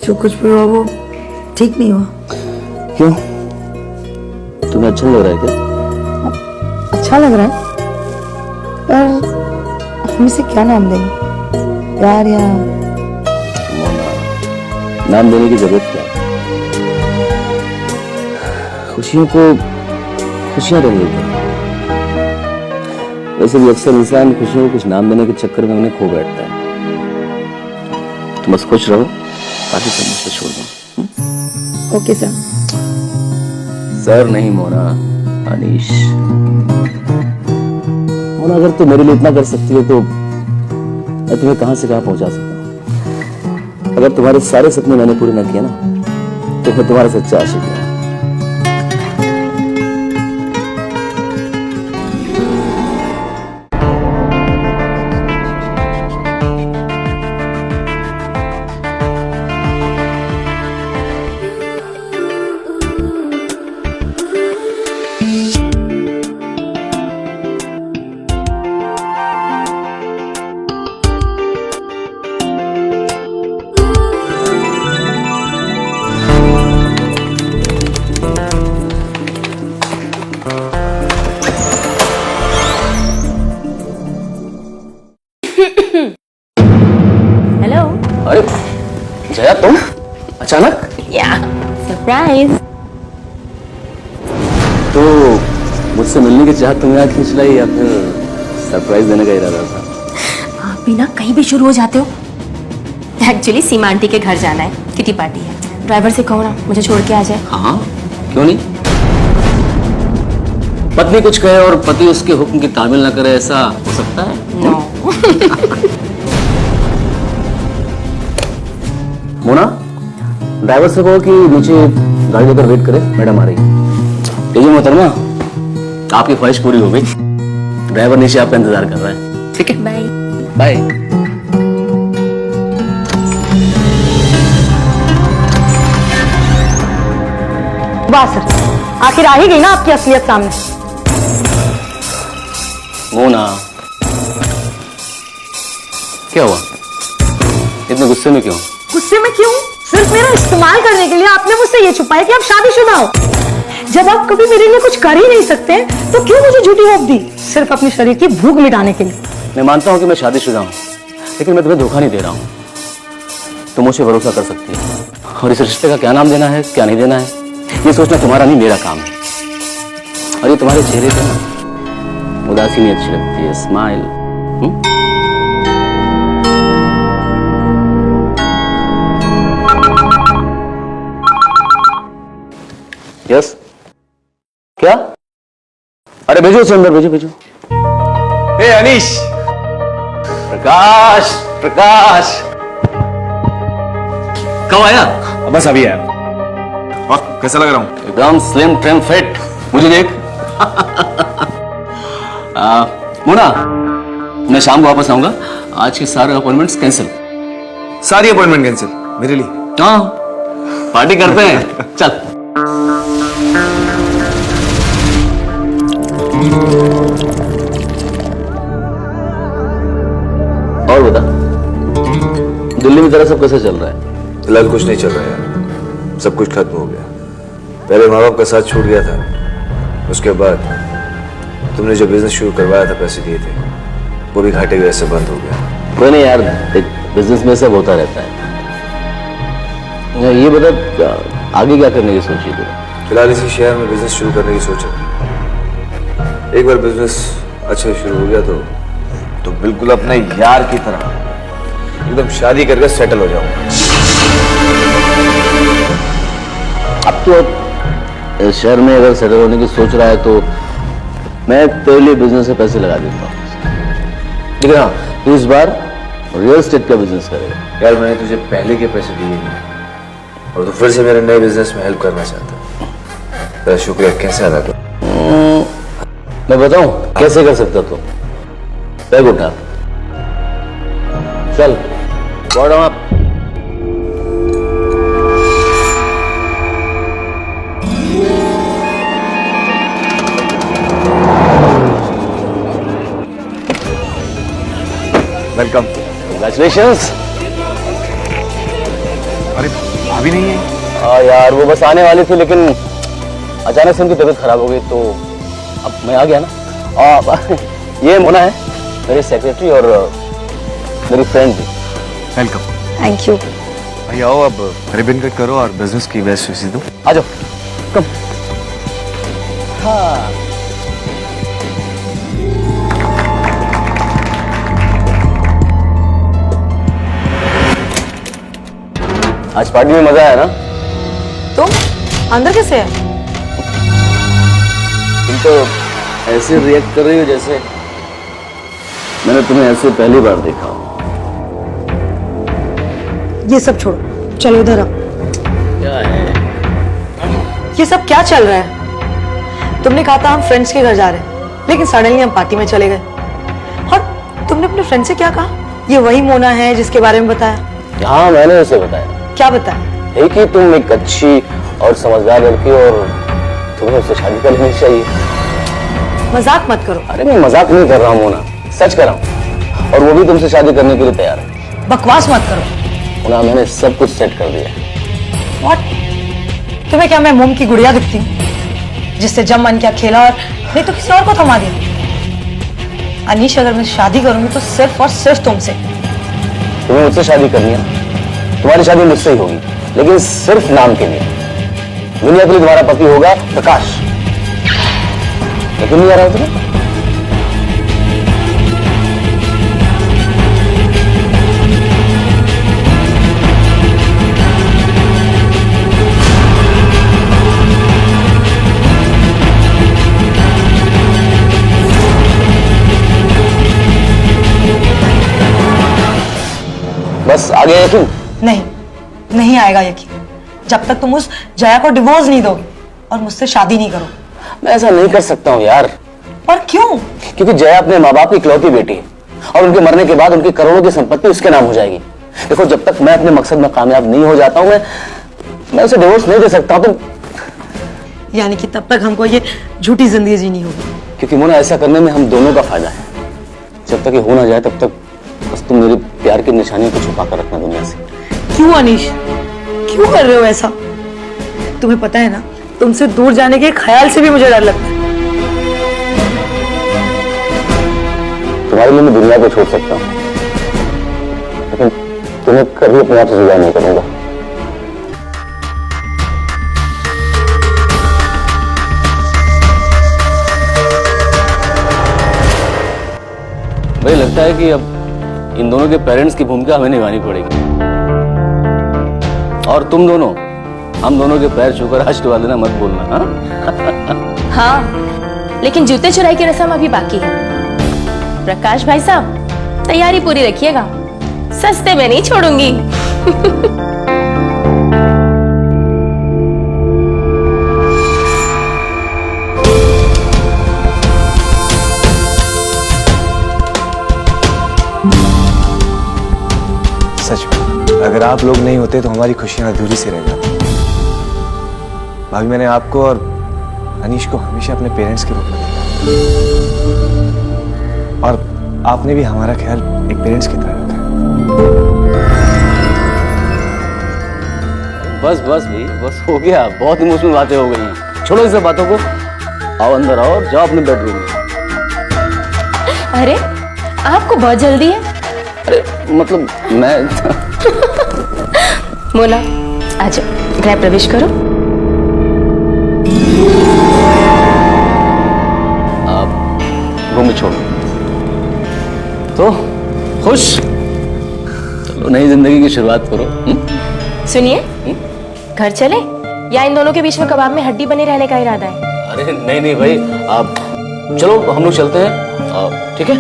जो कुछ भी हुआ वो ठीक नहीं हुआ। क्यों? तुम्हें अच्छा लग रहा है क्या? अच्छा लग रहा है, पर हम इसे क्या नाम देंगे? प्यार या नाम देने की जरूरत क्या है? खुशियों को खुशियां रहने देते हैं। वैसे भी अक्सर इंसान खुशियों को कुछ नाम देने के चक्कर में उन्हें खो बैठता है। तुम बस खुश रहो, बाकी सब मुझ पर छोड़ दो। Okay sir. सर नहीं मोना, अनीश। मोना, अगर तुम मेरे लिए इतना कर सकती हो तो मैं तुम्हें कहां से कहां पहुंचा सकता हूं। अगर तुम्हारे सारे सपने मैंने पूरे न किए ना तो मैं तुम्हारा सच्चा आशिक हूं। हेलो। अरे जया, तुम अचानक? या सरप्राइज। तो मुझसे मिलने की चाहत तुम्हें यहाँ खींच लाई या फिर सरप्राइज देने का इरादा था? आप भी ना कहीं भी शुरू हो जाते हो। एक्चुअली सीमा आंटी के घर जाना है, किटी पार्टी है। ड्राइवर से कहो ना मुझे छोड़ के आ जाए। हाँ, क्यों नहीं? पत्नी कुछ कहे और पति उसके हुक्म की तामील न करे, ऐसा हो सकता है? नो। मोना, ड्राइवर से कहो कि नीचे गाड़ी लेकर वेट करे, मैडम आ रही है। ये मोहतरमा, आपकी ख्वाहिश पूरी हो गई। ड्राइवर नीचे आपका इंतजार कर रहा है। ठीक है, बाय बाय। वाह सर, आखिर आ ही गई ना आपकी असलियत सामने। मोना, क्या हुआ? इतने गुस्से में क्यों? गुस्से में क्यों? सिर्फ मेरा इस्तेमाल करने के लिए आपने मुझसे ये छुपाया कि आप शादीशुदा हो। जब आप कभी मेरे लिए कुछ कर ही नहीं सकते तो क्यों मुझे झूठी होप दी, सिर्फ अपने शरीर की भूख मिटाने के लिए? मैं मानता हूं कि मैं शादीशुदा हूं, लेकिन मैं तुम्हें धोखा नहीं दे रहा हूं। तुम मुझे भरोसा कर सकती हो, और इस रिश्ते का क्या नाम देना है, क्या नहीं देना है, ये सोचना तुम्हारा नहीं, मेरा काम है। और ये तुम्हारे चेहरे पे ना उदासी नहीं अच्छी लगती है, स्माइल। यस, क्या? अरे भेजो उसे अंदर, भेजो भेजो। हे अनीश। प्रकाश, प्रकाश कब आया? बस अभी आया। और कैसा लग रहा हूं? एकदम स्लिम ट्रिम फिट। मुझे देख। मोना, मैं शाम को वापस आऊंगा। आज के सारे अपॉइंटमेंट्स कैंसिल। सारी अपॉइंटमेंट कैंसिल मेरे लिए? हाँ, पार्टी करते हैं, चल। और बता, दिल्ली में तेरा सब कैसे चल रहा है? फिलहाल कुछ नहीं चल रहा यार, सब कुछ खत्म हो गया। पहले माँ बाप का साथ छूट गया था, उसके बाद तुमने जो बिजनेस शुरू करवाया था, पैसे दिए थे, वो भी घाटे की वजह से बंद हो गया। कोई नहीं यार, बिजनेस में सब होता रहता है। ये बता, आगे क्या करने की सोची तू? फिलहाल इसी शहर में बिजनेस शुरू करने की सोच है। एक बार बिजनेस अच्छा शुरू हो गया तो बिल्कुल अपने यार की तरह एकदम शादी करके सेटल हो जाऊंगा। अब तो इस शहर में अगर सेटल होने की सोच रहा है तो मैं तेरे लिए बिजनेस में पैसे लगा देता हूँ। लेकिन हाँ, तू इस बार रियल एस्टेट का बिजनेस करेगा। यार मैंने तुझे पहले के पैसे दिए नहीं, और तू फिर से मेरे नए बिजनेस में हेल्प करना चाहता। तेरा शुक्रिया कैसे अदा करूं? मैं बताऊं कैसे कर सकता तू? बैग उठा, चल बॉटम अप। वेलकम। Congratulations. अरे भाभी नहीं है? यार वो बस आने वाली थी, लेकिन अचानक से उनकी तबीयत खराब हो गई तो अब मैं आ गया ना। ये मोना है, मेरे सेक्रेटरी और मेरी फ्रेंड भी। वेलकम। Thank you. भाई आओ, अब रिबन कट करो और बिजनेस की बेस्ट विशेस दो। आ जाओ, कम। हाँ, आज पार्टी में मजा आया ना? तुम अंदर कैसे है? तुम तो ऐसे रिएक्ट कर रही हो जैसे मैंने तुम्हें ऐसे पहली बार देखा हो। ये सब छोड़ो, चलो इधर आओ। क्या है? ये सब क्या चल रहा है? तुमने कहा था हम फ्रेंड्स के घर जा रहे हैं, लेकिन सडनली हम पार्टी में चले गए। और तुमने अपने फ्रेंड से क्या कहा? ये वही मोना है जिसके बारे में बताया? हाँ, मैंने उसे बताया। क्या बताया? एक ही तुम एक अच्छी और समझदार लड़की हो और तुम्हें उससे शादी कर लेनी चाहिए। मजाक मत करो। अरे मैं मजाक नहीं कर रहा हूँ मोना, सच कर रहा हूँ। और वो भी तुमसे शादी करने के लिए तैयार है। बकवास मत करो। मोना, मैंने सब कुछ सेट कर दिया। What? तुम्हें क्या मैं मोम की गुड़िया दिखती हूँ जिससे जब मन क्या खेला और नहीं तो किसी और को थमा दिया? अनीश, अगर मैं शादी करूंगी तो सिर्फ और सिर्फ तुमसे। तुम्हें मुझसे शादी करनी है, तुम्हारी शादी मुझसे ही होगी, लेकिन सिर्फ नाम के लिए। दुनिया के लिए तुम्हारा पति होगा प्रकाश। लेकिन नहीं आ रहा तुम्हें? बस आ गया यकीन? नहीं, नहीं आएगा यकीन जब तक तुम उस जया को डिवोर्स नहीं दोगे और मुझसे शादी नहीं करो। मैं ऐसा नहीं कर सकता हूँ यार। पर क्यों? क्योंकि जया अपने माँ बाप की इकलौती बेटी है और उनके मरने के बाद उनकी करोड़ों की संपत्ति उसके नाम हो जाएगी। देखो, जब तक मैं अपने मकसद में कामयाब नहीं हो जाता हूँ, मैं उसे डिवोर्स नहीं दे सकता। तुम यानी कि तब तक हमको ये झूठी जिंदगी जीनी होगी। क्योंकि मोना, ऐसा करने में हम दोनों का फायदा है। जब तक ये हो ना जाए तब तक बस तुम मेरे प्यार की निशानी को छुपा कर रखना दुनिया से। क्यों अनीश, क्यों कर रहे हो ऐसा? तुम्हें पता है ना, तुमसे दूर जाने के ख्याल से भी मुझे डर लगता है। तुम्हारे लिए मैं दुनिया को छोड़ सकता हूँ, लेकिन तुम्हें कभी अपने आप से जुदा नहीं करूंगा। मुझे लगता है कि अब इन दोनों के पेरेंट्स की भूमिका हमें निभानी पड़ेगी। और तुम दोनों, हम दोनों के पैर छूकर आज टुवा लेना मत बोलना। हाँ? हाँ, लेकिन जूते चुराई की रस्म अभी बाकी है। प्रकाश भाई साहब, तैयारी पूरी रखिएगा, सस्ते में नहीं छोड़ूंगी। सच में, अगर आप लोग नहीं होते तो हमारी खुशियां अधूरी सी रह जाती। भाभी, मैंने आपको और अनीश को हमेशा अपने पेरेंट्स के रूप में देखा और आपने भी हमारा ख्याल एक पेरेंट्स की तरह रखा। बस बस भाई, बस हो गया। बहुत इमोशनल बातें हो गई हैं। छोड़ो इन सब बातों को, आओ अंदर आओ और जाओ अपने बेडरूम में। अरे, आपको बहुत जल्दी है। अरे मतलब मैं मोना, आ जाओ, गृह प्रवेश करो। आप रूम में छोड़ो तो खुश। चलो, नई जिंदगी की शुरुआत करो। सुनिए, घर चले या इन दोनों के बीच में कबाब में हड्डी बने रहने का इरादा है? अरे नहीं नहीं भाई, आप चलो, हम लोग चलते हैं। ठीक है,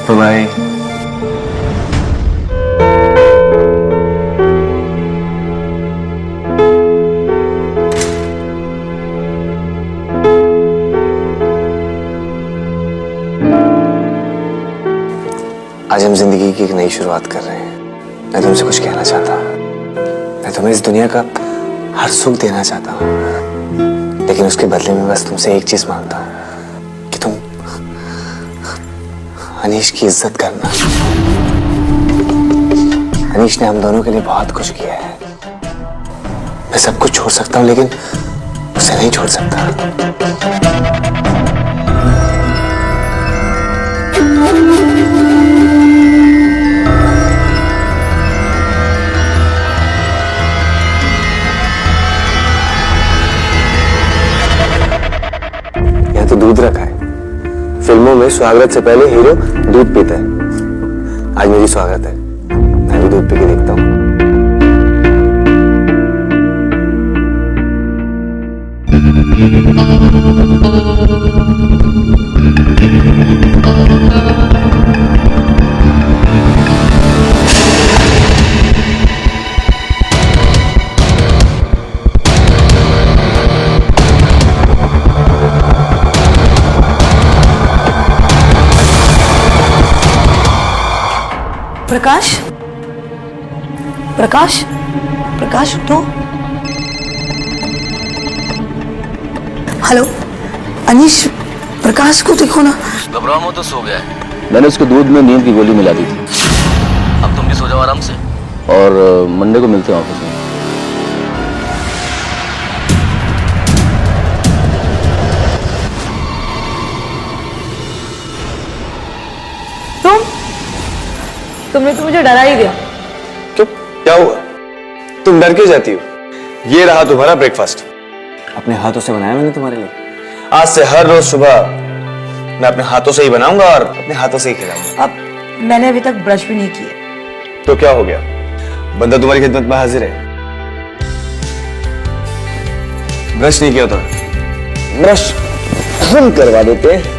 बाय। आज हम जिंदगी की एक नई शुरुआत कर रहे हैं। मैं तुमसे कुछ कहना चाहता हूँ। मैं तुम्हें इस दुनिया का हर सुख देना चाहता हूँ, लेकिन उसके बदले में बस तुमसे एक चीज मांगता हूँ कि तुम अनीश की इज्जत करना। अनीश ने हम दोनों के लिए बहुत कुछ किया है, मैं सब कुछ छोड़ सकता हूं लेकिन उसे नहीं छोड़ सकता। यहां तो दूध रखा है। फिल्मों में स्वागत से पहले हीरो दूध पीता है। आज मेरी स्वागत है, मैं भी दूध पी के देखता हूं। प्रकाश, प्रकाश, प्रकाश उठो। हेलो अनीश, प्रकाश को देखो ना। घबराओ मत, तो सो गया है। मैंने उसके दूध में नींद की गोली मिला दी थी। अब तुम भी सो जाओ आराम से, और मंडे को मिलते हैं ऑफिस में। तुमने तो मुझे डरा ही दिया। क्यों, क्या हुआ? तुम डर क्यों जाती हो? ये रहा तुम्हारा ब्रेकफास्ट। अपने हाथों से बनाया मैंने तुम्हारे लिए। आज से हर रोज सुबह मैं अपने हाथों से ही बनाऊंगा और अपने हाथों से ही खिलाऊंगा। अब मैंने अभी तक ब्रश भी नहीं किया। तो क्या हो गया, बंदा तुम्हारी खिदमत में हाजिर है। ब्रश नहीं किया तो ब्रश हम करवा देते हैं।